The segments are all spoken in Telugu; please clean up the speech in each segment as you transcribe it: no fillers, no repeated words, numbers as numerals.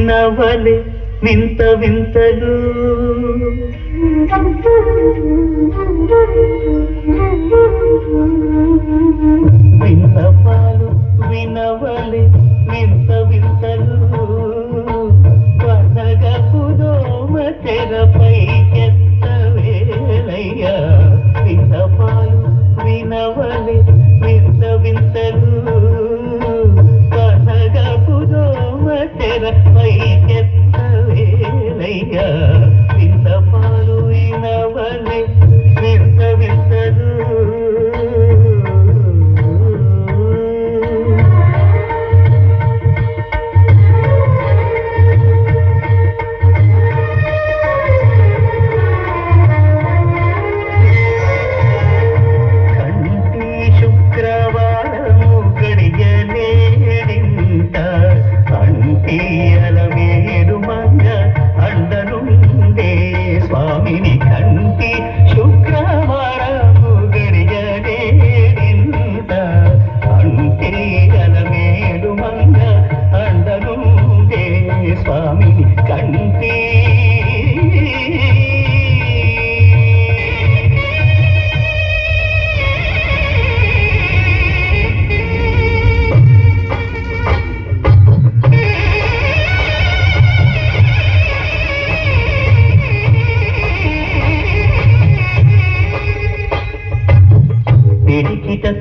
వినవలే వింత వింతలు విన్నపాలు వినవలే వింత వింతలు వనగపు దోమ తెరపై ఎత్తవేలయ్యా విన్నపాలు వినవలే వింత వింతలు వనగపు దోమ తెరపై ఎత్తవేలయ్యా విన్నపాలు వినవలే వింత వింతలు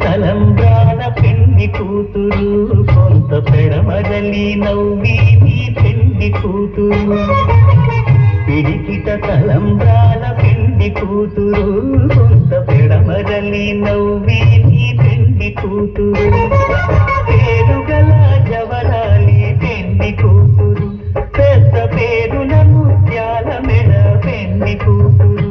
తలంబ్రాల పెండి కూతురు కొంత పెడమరలి నవ్వి నీ పెండి కూతురు పిడికిట తలంబ్రాల పెండి కూతురు కొంత పెడమరలి నవ్వి నీ పెండి కూతురు పేరుగల జవరాలి పెండి కూతురు పెద్ద పేరున ముత్యాల మెడ పెండి కూతురు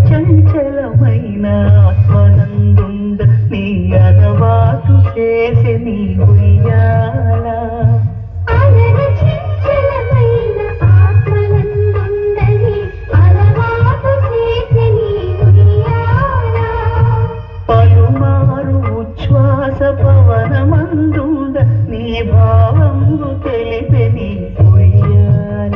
చంచలమైన ఆత్మనందుండ నీ అలవాటు చేసే నీ ఉయ్యాల పలుమారు ఉచ్ఛ్వాస పవనమందుండ నీ భావంగు తెలిపే నీ ఉయ్యాల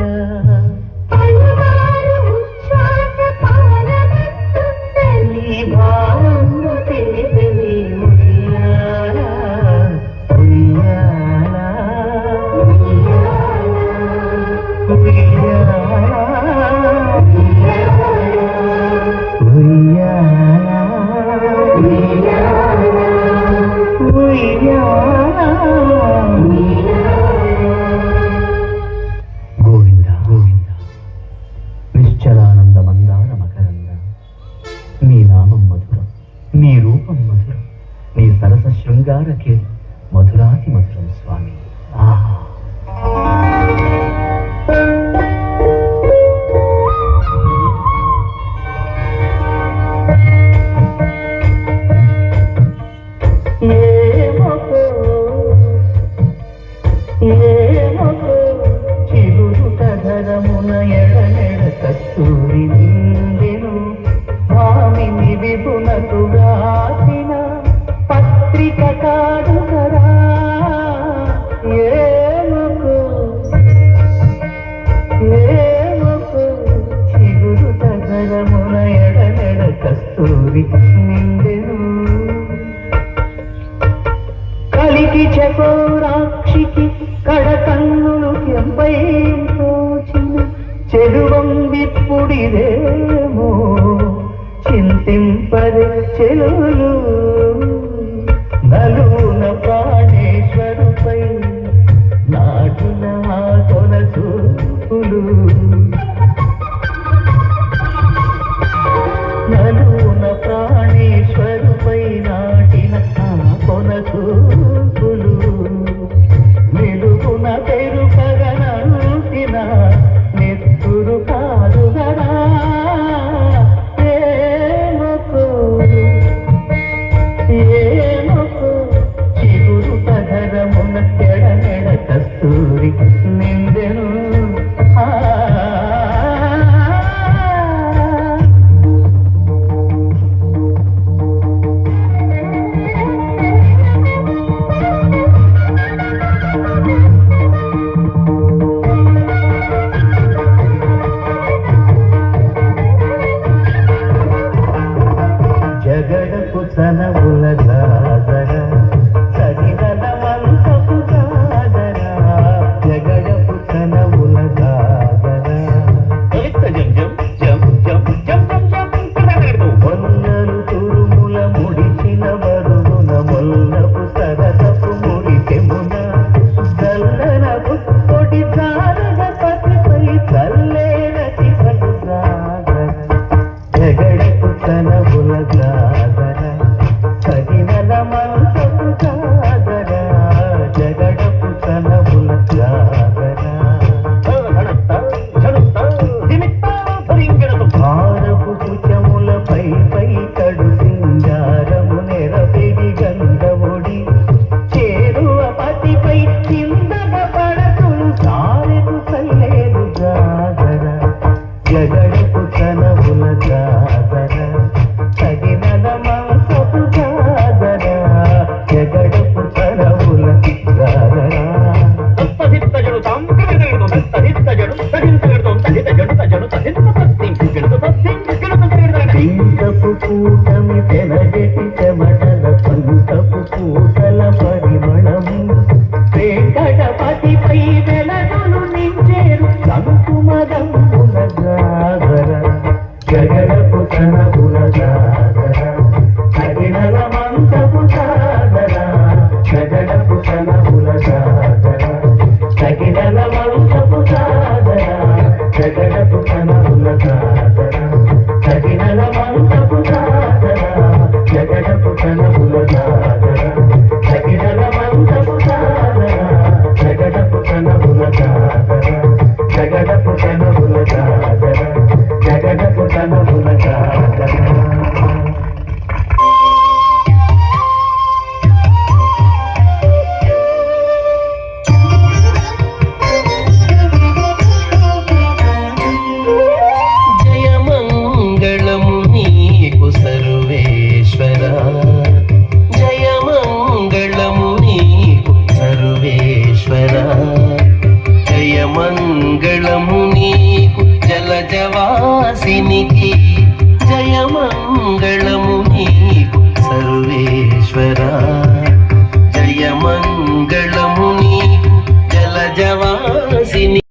గోవింద గోవింద నిశ్చలానంద మందార మకరంద నీ నామం మధురం నీ రూపం మధురం నీ సరస శృంగారకే మధురాతి మధురం స్వామి ఆహా చిగురుటధరమున ఎడనెడ కస్తూరి నిందెను భామిని విపునకు రాసిన పత్రిక కాదు కరా ఏమకు చిగురుటధరమున ఎడనెడ కస్తూరి నిందెను కలికి చకోరాక్షికి కడకన్నులు ఎంపై తోచిన చెరువం విప్పుడిదేమో చింతింపదే చెలులు నలున ప్రాణేశ్వరుపై నాటిన కొనసూపులు నలున ప్రాణేశ్వరుపై నాటిన కొనసూపులు నిలుగున పెరుగగనంటిన నెత్తురు కాదుగరా ఏమకు చిగురు పదరమున ఎడనెడ కస్తూరి నిందెను జగడపు సనవుల జాగర సగిదల మంచపు జాగర జగడపు సనవుల జాగర మొల్లలు తురుముల ముడిచిన బరువున మొల్లపు సరసపు ముడితెమున చల్లన గుప్పొడి జారగ పతిపై చల్లేనటి పలు జాగర జగడపు సనవుల జాగర సగినల మంచపు జాగర జగడపు సనవుల జాగర భారపు కుచములపై పై కడు సింగారము నెరపెడి గంధముడి చేరువ పతిపై చిందగ పడతులు సారెకు సల్లేరు జాగర జగడపు సనవుల జాగర సగినల మంచపు జాగర జగడపు సనవుల జాగర పింకపు కూటమి తెనగటి చెమటల పంకపు కూటల పరిమళము వెంకటపతిపై వెలగలు నించేరు సంకుమదముల జాగర జగడపు సనవుల జాగర సగినల మంచపు జాగర జగడపు సనవుల జాగర సగినల మంచపు జాగర జగడపు సనవుల జాగర సగినల మంచపు జాగర జగడపు సనవుల జాగర సగినల మంచపు జాగర జగడపు సనవుల జాగర జగడపు సనవుల జాగర జగడపు సనవుల జాగర జయమంగళము నీకు సర్వేశ్వర జయమంగళము నీకు సర్వేశ్వర జయమంగళము నీకు జలజవాసినికి జయమంగళము నీకు సర్వేశ్వర